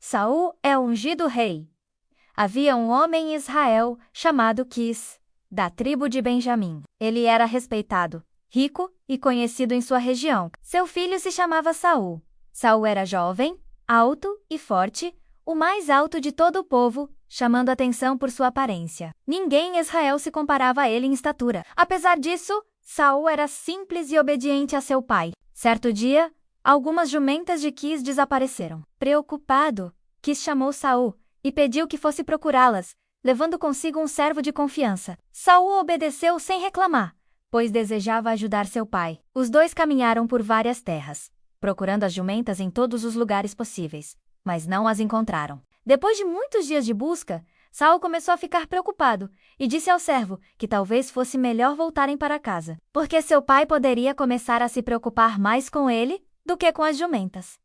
Saul é ungido rei. Havia um homem em Israel chamado Quis, da tribo de Benjamim. Ele era respeitado, rico e conhecido em sua região. Seu filho se chamava Saul. Saul era jovem, alto e forte, o mais alto de todo o povo, chamando atenção por sua aparência. Ninguém em Israel se comparava a ele em estatura. Apesar disso, Saul era simples e obediente a seu pai. Certo dia, algumas jumentas de Quis desapareceram. Preocupado, Quis chamou Saul e pediu que fosse procurá-las, levando consigo um servo de confiança. Saul obedeceu sem reclamar, pois desejava ajudar seu pai. Os dois caminharam por várias terras, procurando as jumentas em todos os lugares possíveis, mas não as encontraram. Depois de muitos dias de busca, Saul começou a ficar preocupado e disse ao servo que talvez fosse melhor voltarem para casa, porque seu pai poderia começar a se preocupar mais com ele do que com as jumentas.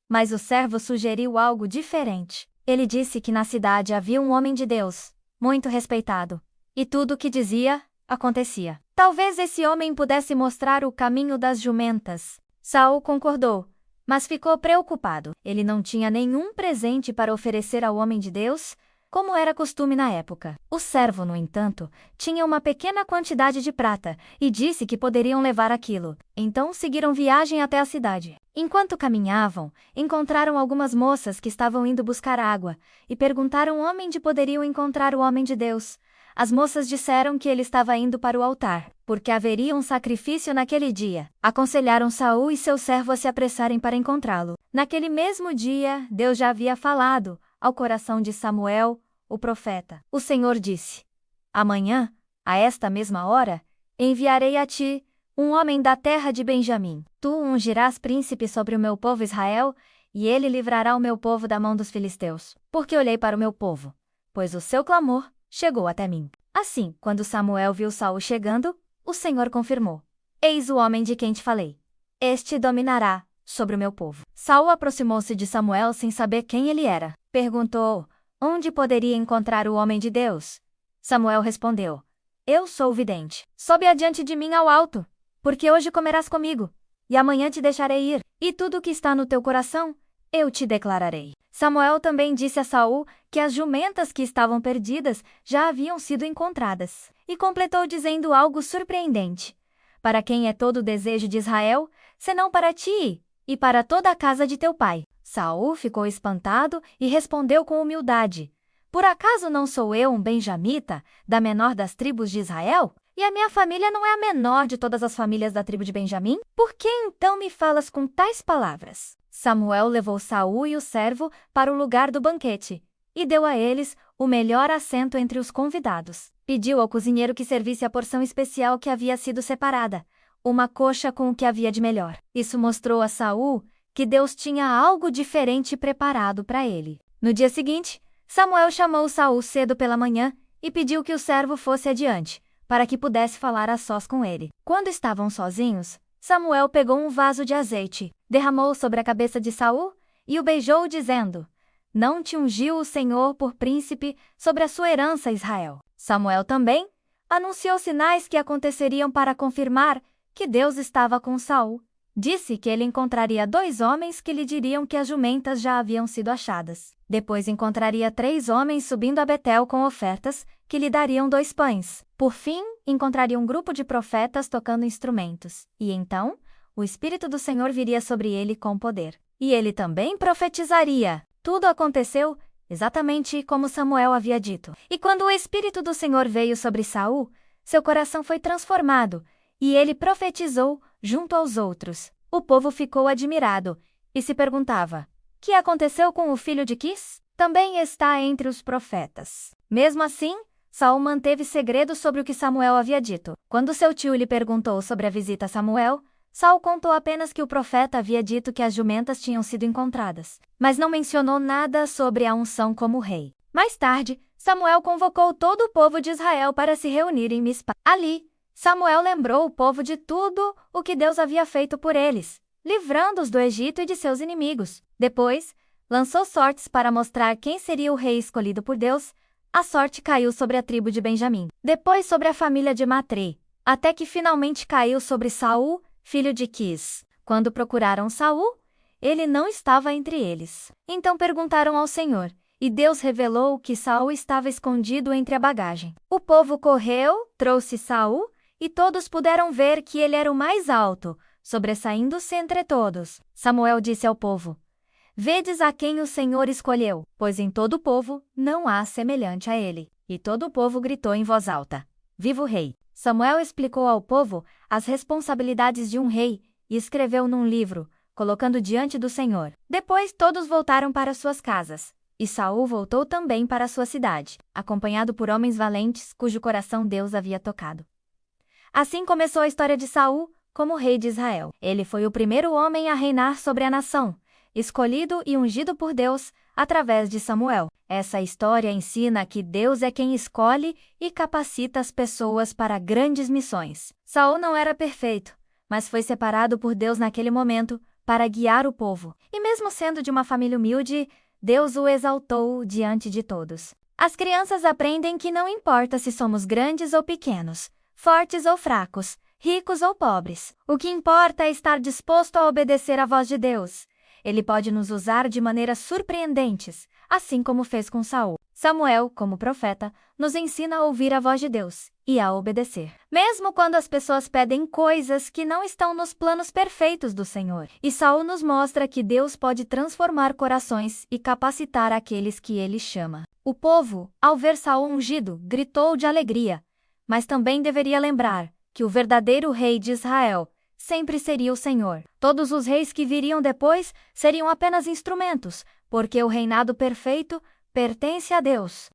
Mas o servo sugeriu algo diferente. Ele disse que na cidade havia um homem de Deus, muito respeitado, e tudo o que dizia, acontecia. Talvez esse homem pudesse mostrar o caminho das jumentas. Saul concordou, mas ficou preocupado. Ele não tinha nenhum presente para oferecer ao homem de Deus, como era costume na época. O servo, no entanto, tinha uma pequena quantidade de prata e disse que poderiam levar aquilo. Então seguiram viagem até a cidade. Enquanto caminhavam, encontraram algumas moças que estavam indo buscar água e perguntaram onde poderiam encontrar o homem de Deus. As moças disseram que ele estava indo para o altar, porque haveria um sacrifício naquele dia. Aconselharam Saul e seu servo a se apressarem para encontrá-lo. Naquele mesmo dia, Deus já havia falado ao coração de Samuel, o profeta. O Senhor disse: Amanhã, a esta mesma hora, enviarei a ti um homem da terra de Benjamim. Tu o ungirás príncipe sobre o meu povo Israel, e ele livrará o meu povo da mão dos filisteus. Porque olhei para o meu povo, pois o seu clamor chegou até mim. Assim, quando Samuel viu Saul chegando, o Senhor confirmou: Eis o homem de quem te falei. Este dominará sobre o meu povo. Saul aproximou-se de Samuel sem saber quem ele era. Perguntou: Onde poderia encontrar o homem de Deus? Samuel respondeu: Eu sou o vidente. Sobe adiante de mim ao alto, porque hoje comerás comigo, e amanhã te deixarei ir, e tudo o que está no teu coração, eu te declararei. Samuel também disse a Saul que as jumentas que estavam perdidas já haviam sido encontradas, e completou dizendo algo surpreendente: Para quem é todo o desejo de Israel, senão para ti e para toda a casa de teu pai? Saul ficou espantado e respondeu com humildade: Por acaso não sou eu um benjamita, da menor das tribos de Israel? E a minha família não é a menor de todas as famílias da tribo de Benjamim? Por que então me falas com tais palavras? Samuel levou Saul e o servo para o lugar do banquete e deu a eles o melhor assento entre os convidados. Pediu ao cozinheiro que servisse a porção especial que havia sido separada, uma coxa com o que havia de melhor. Isso mostrou a Saul que Deus tinha algo diferente preparado para ele. No dia seguinte, Samuel chamou Saul cedo pela manhã e pediu que o servo fosse adiante, para que pudesse falar a sós com ele. Quando estavam sozinhos, Samuel pegou um vaso de azeite, derramou sobre a cabeça de Saul e o beijou, dizendo: Não te ungiu o Senhor por príncipe sobre a sua herança, Israel. Samuel também anunciou sinais que aconteceriam para confirmar que Deus estava com Saul. Disse que ele encontraria 2 homens que lhe diriam que as jumentas já haviam sido achadas. Depois encontraria 3 homens subindo a Betel com ofertas, que lhe dariam 2 pães. Por fim, encontraria um grupo de profetas tocando instrumentos. E então, o Espírito do Senhor viria sobre ele com poder. E ele também profetizaria. Tudo aconteceu exatamente como Samuel havia dito. E quando o Espírito do Senhor veio sobre Saul, seu coração foi transformado, e ele profetizou junto aos outros. O povo ficou admirado e se perguntava: Que aconteceu com o filho de Quis? Também está entre os profetas. Mesmo assim, Saul manteve segredo sobre o que Samuel havia dito. Quando seu tio lhe perguntou sobre a visita a Samuel, Saul contou apenas que o profeta havia dito que as jumentas tinham sido encontradas, mas não mencionou nada sobre a unção como rei. Mais tarde, Samuel convocou todo o povo de Israel para se reunir em Mispa. Ali, Samuel lembrou o povo de tudo o que Deus havia feito por eles, livrando-os do Egito e de seus inimigos. Depois, lançou sortes para mostrar quem seria o rei escolhido por Deus. A sorte caiu sobre a tribo de Benjamim, depois sobre a família de Matrê, até que finalmente caiu sobre Saul, filho de Quis. Quando procuraram Saul, ele não estava entre eles. Então perguntaram ao Senhor, e Deus revelou que Saul estava escondido entre a bagagem. O povo correu, trouxe Saul, e todos puderam ver que ele era o mais alto, sobressaindo-se entre todos. Samuel disse ao povo: Vedes a quem o Senhor escolheu, pois em todo o povo não há semelhante a ele. E todo o povo gritou em voz alta: Viva o rei! Samuel explicou ao povo as responsabilidades de um rei e escreveu num livro, colocando diante do Senhor. Depois todos voltaram para suas casas, e Saul voltou também para sua cidade, acompanhado por homens valentes cujo coração Deus havia tocado. Assim começou a história de Saul como rei de Israel. Ele foi o primeiro homem a reinar sobre a nação, escolhido e ungido por Deus através de Samuel. Essa história ensina que Deus é quem escolhe e capacita as pessoas para grandes missões. Saul não era perfeito, mas foi separado por Deus naquele momento para guiar o povo. E mesmo sendo de uma família humilde, Deus o exaltou diante de todos. As crianças aprendem que não importa se somos grandes ou pequenos, fortes ou fracos, ricos ou pobres. O que importa é estar disposto a obedecer à voz de Deus. Ele pode nos usar de maneiras surpreendentes, assim como fez com Saul. Samuel, como profeta, nos ensina a ouvir a voz de Deus e a obedecer, mesmo quando as pessoas pedem coisas que não estão nos planos perfeitos do Senhor. E Saul nos mostra que Deus pode transformar corações e capacitar aqueles que ele chama. O povo, ao ver Saul ungido, gritou de alegria, mas também deveria lembrar que o verdadeiro rei de Israel sempre seria o Senhor. Todos os reis que viriam depois seriam apenas instrumentos, porque o reinado perfeito pertence a Deus.